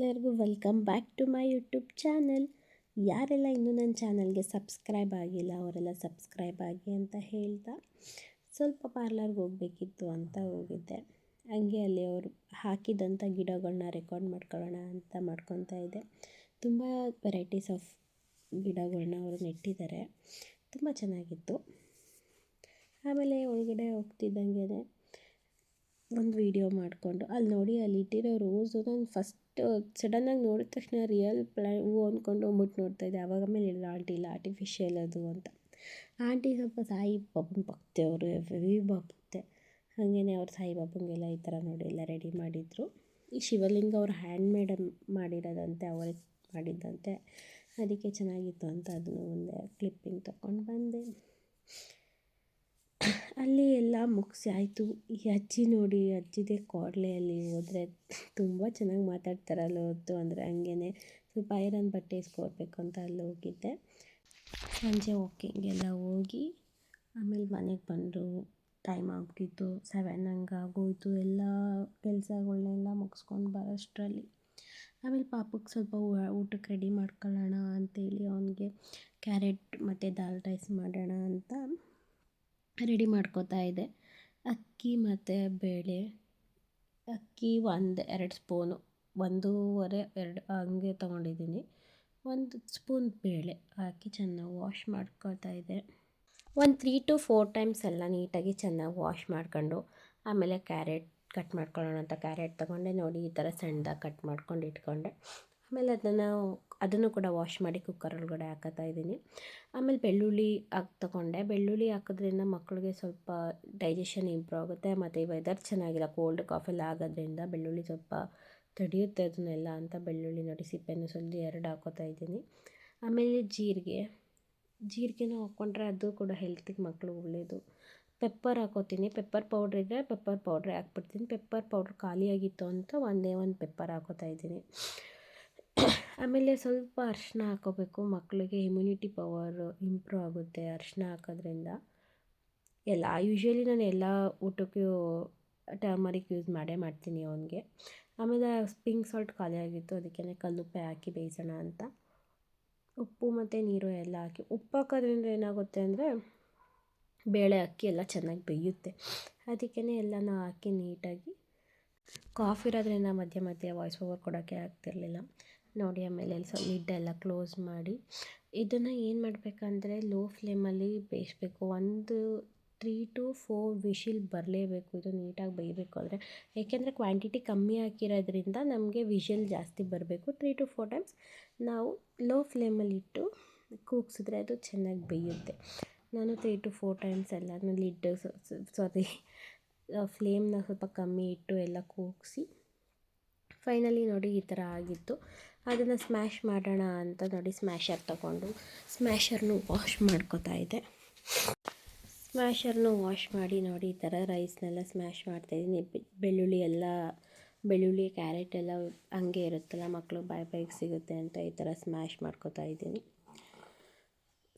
ಎಲ್ಲರಿಗೂ welcome back to my YouTube channel. ಯಾರೆಲ್ಲ ಇನ್ನೂ ನನ್ನ ಚಾನಲ್ಗೆ ಸಬ್ಸ್ಕ್ರೈಬ್ ಆಗಿಲ್ಲ ಅವರೆಲ್ಲ ಸಬ್ಸ್ಕ್ರೈಬ್ ಆಗಿ ಅಂತ ಹೇಳ್ತಾ ಸ್ವಲ್ಪ ಪಾರ್ಲರ್ಗೆ ಹೋಗಬೇಕಿತ್ತು ಅಂತ ಹೋಗಿದ್ದೆ. ಹಂಗೆ ಅಲ್ಲಿ ಅವರು ಹಾಕಿದಂಥ ಗಿಡಗಳನ್ನ ರೆಕಾರ್ಡ್ ಮಾಡ್ಕೊಳ್ಳೋಣ ಅಂತ ಮಾಡ್ಕೊತಾ ಇದ್ದೆ. ತುಂಬ ವೆರೈಟೀಸ್ ಆಫ್ ಗಿಡಗಳನ್ನ ಅವರು ನೆಟ್ಟಿದ್ದಾರೆ, ತುಂಬ ಚೆನ್ನಾಗಿತ್ತು. ಆಮೇಲೆ ಒಳಗಡೆ ಹೋಗ್ತಿದ್ದಂಗೆ ಒಂದು ವೀಡಿಯೋ ಮಾಡಿಕೊಂಡು ಅಲ್ಲಿ ನೋಡಿ ಅಲ್ಲಿ ಇಟ್ಟಿರೋ ರೋಸು ನಾನು ಫಸ್ಟ್ ಸಡನ್ನಾಗಿ ನೋಡಿದ ತಕ್ಷಣ ರಿಯಲ್ ಹೂವು ಅಂದ್ಕೊಂಡು ಹೋಗ್ಬಿಟ್ಟು ನೋಡ್ತಾಯಿದ್ದೆ. ಆವಾಗ ಆಮೇಲೆ ಹೇಳಿದ್ರು ಆಂಟಿ ಇಲ್ಲ ಆರ್ಟಿಫಿಷಿಯಲ್ ಅದು ಅಂತ. ಆಂಟಿ ಸ್ವಲ್ಪ ಸಾಯಿಬಾಬನ ಭಕ್ತೆ, ಅವರು ಹೆವಿ ಭಕ್ತೆ. ಹಾಗೆಯೇ ಅವ್ರು ಸಾಯಿಬಾಬಂಗೆಲ್ಲ ಈ ಥರ ನೋಡಿ ಎಲ್ಲ ರೆಡಿ ಮಾಡಿದರು. ಈ ಶಿವಲಿಂಗ ಅವ್ರು ಹ್ಯಾಂಡ್ ಮೇಡ್ ಮಾಡಿರೋದಂತೆ, ಅವರೇ ಮಾಡಿದ್ದಂತೆ. ಅದಕ್ಕೆ ಚೆನ್ನಾಗಿತ್ತು ಅಂತ ಅದನ್ನು ಒಂದು ಕ್ಲಿಪ್ಪಿಂಗ್ ತಗೊಂಡು ಬಂದೆ. ಅಲ್ಲಿ ಎಲ್ಲ ಮುಗಿಸಿ ಆಯಿತು. ಈ ಅಜ್ಜಿ ನೋಡಿ, ಅಜ್ಜಿದೇ ಅಲ್ಲಿ ಹೋದರೆ ತುಂಬ ಚೆನ್ನಾಗಿ ಮಾತಾಡ್ತಾರಲ್ಲ ಹೊತ್ತು ಅಂದರೆ ಹಂಗೇ ಸ್ವಲ್ಪ ಐರನ್ ಬಟ್ಟೆ ಇಸ್ಕೊಡ್ಬೇಕು ಅಂತ ಅಲ್ಲಿ ಹೋಗಿದ್ದೆ. ಸಂಜೆ ವಾಕಿಂಗೆಲ್ಲ ಹೋಗಿ ಆಮೇಲೆ ಮನೆಗೆ ಬಂದು ಟೈಮ್ ಆಗಿತ್ತು 7 ಹಂಗೆ ಆಗೋಯಿತು. ಎಲ್ಲ ಕೆಲಸಗಳ್ನೆಲ್ಲ ಮುಗಿಸ್ಕೊಂಡು ಬರೋಷ್ಟರಲ್ಲಿ ಆಮೇಲೆ ಪಾಪಕ್ಕೆ ಸ್ವಲ್ಪ ಊಟಕ್ಕೆ ರೆಡಿ ಮಾಡ್ಕೊಳ್ಳೋಣ ಅಂಥೇಳಿ ಅವನಿಗೆ ಕ್ಯಾರೆಟ್ ಮತ್ತು ದಾಲ್ ರೈಸ್ ಮಾಡೋಣ ಅಂತ ರೆಡಿ ಮಾಡ್ಕೋತಾ ಇದ್ದೆ. ಅಕ್ಕಿ ಮತ್ತು ಬೇಳೆ, ಅಕ್ಕಿ 1-2 ಸ್ಪೂನು, 1.5-2 ಹಂಗೆ ತೊಗೊಂಡಿದ್ದೀನಿ. 1 ಸ್ಪೂನ್ ಬೇಳೆ ಹಾಕಿ ಚೆನ್ನಾಗಿ ವಾಶ್ ಮಾಡ್ಕೊತಾ ಇದ್ದೆ. ಒಂದು 3 to 4 ಟೈಮ್ಸ್ ಎಲ್ಲ ನೀಟಾಗಿ ಚೆನ್ನಾಗಿ ವಾಶ್ ಮಾಡ್ಕೊಂಡು ಆಮೇಲೆ ಕ್ಯಾರೆಟ್ ಕಟ್ ಮಾಡ್ಕೊಳ್ಳೋಣ ಅಂತ ಕ್ಯಾರೆಟ್ ತೊಗೊಂಡೆ. ನೋಡಿ ಈ ಥರ ಸಣ್ಣದಾಗಿ ಕಟ್ ಮಾಡ್ಕೊಂಡು ಇಟ್ಕೊಂಡೆ. ಆಮೇಲೆ ಅದನ್ನು ಕೂಡ ವಾಶ್ ಮಾಡಿ ಕುಕ್ಕರ್ ಒಳಗಡೆ ಹಾಕೋತಾ ಇದ್ದೀನಿ. ಆಮೇಲೆ ಬೆಳ್ಳುಳ್ಳಿ ತೊಗೊಂಡೆ. ಬೆಳ್ಳುಳ್ಳಿ ಹಾಕೋದ್ರಿಂದ ಮಕ್ಕಳಿಗೆ ಸ್ವಲ್ಪ ಡೈಜೆಷನ್ ಇಂಪ್ರೂವ್ ಆಗುತ್ತೆ. ಮತ್ತು ಈ ವೆದರ್ ಚೆನ್ನಾಗಿಲ್ಲ, ಕೋಲ್ಡ್ ಕಾಫೆಲ್ಲ ಆಗೋದ್ರಿಂದ ಬೆಳ್ಳುಳ್ಳಿ ಸ್ವಲ್ಪ ತಡೆಯುತ್ತೆ ಅದನ್ನೆಲ್ಲ ಅಂತ ಬೆಳ್ಳುಳ್ಳಿ ನೋಡಿ ಸಿಪ್ಪೆನೂ ಸುಲಿದು 2 ಹಾಕೋತಾ ಇದ್ದೀನಿ. ಆಮೇಲೆ ಜೀರಿಗೆನೂ ಹಾಕ್ಕೊಂಡ್ರೆ ಅದು ಕೂಡ ಹೆಲ್ತಿಗೆ ಮಕ್ಳಿಗೆ ಒಳ್ಳೆಯದು. ಪೆಪ್ಪರ್ ಹಾಕೋತೀನಿ. ಪೆಪ್ಪರ್ ಪೌಡ್ರ್ ಇದ್ದರೆ ಪೆಪ್ಪರ್ ಪೌಡ್ರೇ ಹಾಕ್ಬಿಡ್ತೀನಿ. ಪೆಪ್ಪರ್ ಪೌಡ್ರ್ ಖಾಲಿಯಾಗಿತ್ತು ಅಂತ ಒಂದೇ ಒಂದು ಪೆಪ್ಪರ್ ಹಾಕೋತಾ ಇದ್ದೀನಿ. ಆಮೇಲೆ ಸ್ವಲ್ಪ ಅರಿಶಿನ ಹಾಕೋಬೇಕು, ಮಕ್ಕಳಿಗೆ ಇಮ್ಯುನಿಟಿ ಪವರ್ ಇಂಪ್ರೂವ್ ಆಗುತ್ತೆ ಅರಿಶಿನ ಹಾಕೋದ್ರಿಂದ. ಯೂಶ್ವಲಿ ನಾನು ಎಲ್ಲ ಊಟಕ್ಕೂ ಟರ್ಮರಿಕ್ ಯೂಸ್ ಮಾಡ್ತೀನಿ ಅವನಿಗೆ. ಆಮೇಲೆ ಪಿಂಕ್ ಸಾಲ್ಟ್ ಖಾಲಿಯಾಗಿತ್ತು, ಅದಕ್ಕೆ ಕಲ್ಲುಪ್ಪೆ ಹಾಕಿ ಬೇಯಿಸೋಣ ಅಂತ ಉಪ್ಪು ಮತ್ತು ನೀರು ಎಲ್ಲ ಹಾಕಿ. ಉಪ್ಪು ಹಾಕೋದ್ರಿಂದ ಏನಾಗುತ್ತೆ ಅಂದರೆ ಬೇಳೆ ಅಕ್ಕಿ ಎಲ್ಲ ಚೆನ್ನಾಗಿ ಬೇಯುತ್ತೆ. ಅದಕ್ಕೆ ಎಲ್ಲನೂ ಹಾಕಿ ನೀಟಾಗಿ ಕಾಫ್ ಇರೋದ್ರಿಂದ ಮಧ್ಯೆ ಮಧ್ಯೆ ವಾಯ್ಸ್ ಓವರ್ ಕೊಡೋಕ್ಕೆ ಆಗ್ತಿರಲಿಲ್ಲ ನೋಡಿ. ಆಮೇಲೆ ಲಿಡ್ಡೆಲ್ಲ ಕ್ಲೋಸ್ ಮಾಡಿ ಇದನ್ನು ಏನು ಮಾಡಬೇಕಂದ್ರೆ ಲೋ ಫ್ಲೇಮಲ್ಲಿ ಬೇಯಿಸಬೇಕು. 3 to 4 ವಿಶಿಲ್ ಬರಲೇಬೇಕು. ಇದು ನೀಟಾಗಿ ಬೇಯಬೇಕು ಅಂದರೆ, ಏಕೆಂದರೆ ಕ್ವಾಂಟಿಟಿ ಕಮ್ಮಿ ಹಾಕಿರೋದ್ರಿಂದ ನಮಗೆ ವಿಶಿಲ್ ಜಾಸ್ತಿ ಬರಬೇಕು. 3 to 4 ಟೈಮ್ಸ್ ನಾವು ಲೋ ಫ್ಲೇಮಲ್ಲಿಟ್ಟು ಕೂಗಿಸಿದ್ರೆ ಅದು ಚೆನ್ನಾಗಿ ಬೇಯುತ್ತೆ. ನಾನು 3 to 4 ಟೈಮ್ಸ್ ಎಲ್ಲನೂ ಫ್ಲೇಮ್ನ ಸ್ವಲ್ಪ ಕಮ್ಮಿ ಇಟ್ಟು ಎಲ್ಲ ಕೂಗಿಸಿ ಫೈನಲಿ ನೋಡಿ ಈ ಥರ ಆಗಿತ್ತು. ಅದನ್ನು ಸ್ಮ್ಯಾಶ್ ಮಾಡೋಣ ಅಂತ ನೋಡಿ ಸ್ಮ್ಯಾಶರ್ ತೊಗೊಂಡು ಸ್ಮ್ಯಾಶರ್ನು ವಾಶ್ ಮಾಡ್ಕೋತಾ ಇದ್ದೆ. ಸ್ಮ್ಯಾಶರ್ನು ವಾಶ್ ಮಾಡಿ ನೋಡಿ ಈ ಥರ ರೈಸ್ನೆಲ್ಲ ಸ್ಮ್ಯಾಶ್ ಮಾಡ್ತಾಯಿದ್ದೀನಿ. ಬೆಳ್ಳುಳ್ಳಿ ಕ್ಯಾರೆಟ್ ಎಲ್ಲ ಹಂಗೆ ಇರುತ್ತಲ್ಲ, ಮಕ್ಕಳು ಬಾಯಿಗೆ ಸಿಗುತ್ತೆ ಅಂತ ಈ ಥರ ಸ್ಮ್ಯಾಶ್ ಮಾಡ್ಕೋತಾ ಇದ್ದೀನಿ.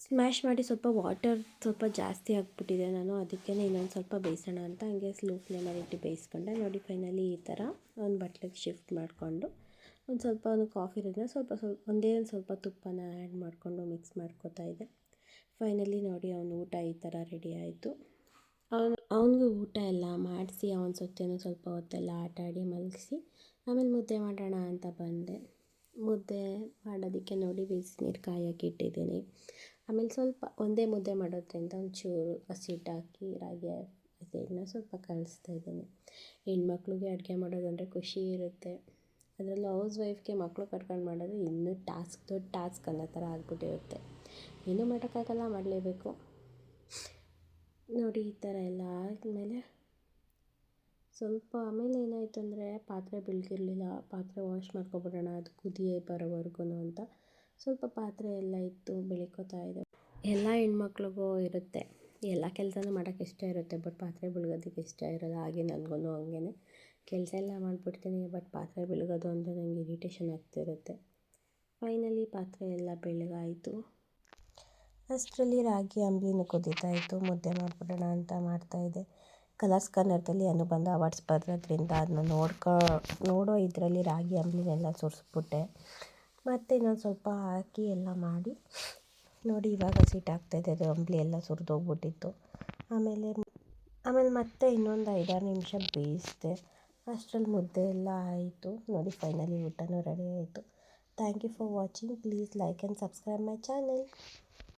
ಸ್ಮ್ಯಾಶ್ ಮಾಡಿ ಸ್ವಲ್ಪ ವಾಟರ್ ಸ್ವಲ್ಪ ಜಾಸ್ತಿ ಆಗಿಬಿಟ್ಟಿದೆ, ನಾನು ಅದಕ್ಕೆ ಇನ್ನೊಂದು ಸ್ವಲ್ಪ ಬೇಯಿಸೋಣ ಅಂತ ಹಂಗೆ ಸ್ಲೋ ಫ್ಲೇಮಲ್ಲಿ ಇಟ್ಟು ಬೇಯಿಸ್ಕೊಂಡೆ. ನೋಡಿ ಫೈನಲಿ ಈ ಥರ ಒಂದು ಬಟ್ಲಿಗೆ ಶಿಫ್ಟ್ ಮಾಡಿಕೊಂಡು ಒಂದು ಕಾಫಿ ಇರೋದನ್ನ ಸ್ವಲ್ಪ ತುಪ್ಪನ ಆ್ಯಡ್ ಮಾಡಿಕೊಂಡು ಮಿಕ್ಸ್ ಮಾಡ್ಕೋತಾ ಇದ್ದೆ. ಫೈನಲಿ ನೋಡಿ ಅವನ ಊಟ ಈ ಥರ ರೆಡಿ ಆಯಿತು. ಅವನಿಗೆ ಊಟ ಎಲ್ಲ ಮಾಡಿಸಿ ಅವನ ಜೊತೆನೂ ಸ್ವಲ್ಪ ಹೊತ್ತೆಲ್ಲ ಆಟ ಆಡಿ ಮಲಗಿಸಿ ಆಮೇಲೆ ಮುದ್ದೆ ಮಾಡೋಣ ಅಂತ ಬಂದೆ. ಮುದ್ದೆ ಮಾಡೋದಕ್ಕೆ ನೋಡಿ ಬಿಸಿನೀರು ಕಾಯೋಕ್ಕೆ ಇಟ್ಟಿದ್ದೀನಿ. ಆಮೇಲೆ ಸ್ವಲ್ಪ ಒಂದೇ ಮುದ್ದೆ ಮಾಡೋದ್ರಿಂದ ಒಂಚೂರು ಹಸಿಟ್ಟು ಹಾಕಿ ರಾಗಿ ಹಸಿಟ್ಟನ್ನ ಸ್ವಲ್ಪ ಕಲಿಸ್ತಾ ಇದ್ದೀನಿ. ಹೆಣ್ಮಕ್ಳಿಗೆ ಅಡುಗೆ ಮಾಡೋದಂದರೆ ಖುಷಿ ಇರುತ್ತೆ. ಅದರಲ್ಲೂ ಹೌಸ್ ವೈಫ್ಗೆ ಮಕ್ಕಳು ಕಟ್ಕೊಂಡು ಮಾಡೋದು ಇನ್ನೂ ದೊಡ್ಡ ಟಾಸ್ಕ್ ಅನ್ನೋ ಥರ ಆಗ್ಬಿಟ್ಟಿರುತ್ತೆ. ಏನೂ ಮಾಡೋಕ್ಕಾಗಲ್ಲ, ಮಾಡಲೇಬೇಕು. ನೋಡಿ ಈ ಥರ ಎಲ್ಲ ಆದಮೇಲೆ ಆಮೇಲೆ ಏನಾಯಿತು ಅಂದರೆ ಪಾತ್ರೆ ಬೆಳಗಿರಲಿಲ್ಲ. ಪಾತ್ರೆ ವಾಶ್ ಮಾಡ್ಕೊಬಿಡೋಣ ಅದು ಕುದಿ ಬರೋವರೆಗೂ ಅಂತ ಸ್ವಲ್ಪ ಪಾತ್ರೆ ಎಲ್ಲ ಇತ್ತು, ಬೆಳ್ಕೋತಾ ಇದೆ. ಎಲ್ಲ ಹೆಣ್ಮಕ್ಳಿಗೂ ಇರುತ್ತೆ, ಎಲ್ಲ ಕೆಲಸನೂ ಮಾಡೋಕ್ಕೆ ಇಷ್ಟ ಇರುತ್ತೆ, ಬಟ್ ಪಾತ್ರೆ ಬೆಳಗೋದಕ್ಕೆ ಇಷ್ಟ ಇರೋಲ್ಲ. ಹಾಗೆ ನನಗೂ ಹಂಗೇ ಕೆಲಸ ಎಲ್ಲ ಮಾಡಿಬಿಡ್ತೀನಿ, ಬಟ್ ಪಾತ್ರೆ ಬೆಳಗೋದು ಅಂದರೆ ನನಗೆ ಇರಿಟೇಷನ್ ಆಗ್ತಿರುತ್ತೆ. ಫೈನಲಿ ಪಾತ್ರೆ ಎಲ್ಲ ಬೆಳಗಾಯಿತು. ಅಷ್ಟರಲ್ಲಿ ರಾಗಿ ಅಂಬಲಿನೂ ಕುದೀತಾ ಇತ್ತು, ಮುದ್ದೆ ಮಾಡಿಬಿಡೋಣ ಅಂತ ಮಾಡ್ತಾಯಿದ್ದೆ. ಕಲರ್ಸ್ ಕನ್ನಡದಲ್ಲಿ ಅನುಬಂಧ ಅವಾರ್ಡ್ಸ್ ಬರೋದ್ರಿಂದ ಅದನ್ನ ನೋಡೋ ಇದರಲ್ಲಿ ರಾಗಿ ಅಂಬಲಿನೆಲ್ಲ ಸುರಿಸ್ಬಿಟ್ಟೆ. ಮತ್ತು ಇನ್ನೊಂದು ಸ್ವಲ್ಪ ಹಾಕಿ ಎಲ್ಲ ಮಾಡಿ ನೋಡಿ ಇವಾಗ ಸಿಟ್ಟಾಗ್ತಾಯಿದೆ, ಅದು ಅಂಬಲಿ ಎಲ್ಲ ಸುರಿದೋಗ್ಬಿಟ್ಟಿತ್ತು. ಆಮೇಲೆ ಮತ್ತೆ ಇನ್ನೊಂದು 5-6 ನಿಮಿಷ ಬೇಯಿಸಿದೆ. ಅಷ್ಟರಲ್ಲಿ ಮುದ್ದೆ ಎಲ್ಲ ಆಯಿತು ನೋಡಿ. ಫೈನಲಿ ಊಟನೂ ರೆಡಿ ಆಯಿತು. Thank you for watching. Please like and subscribe my channel.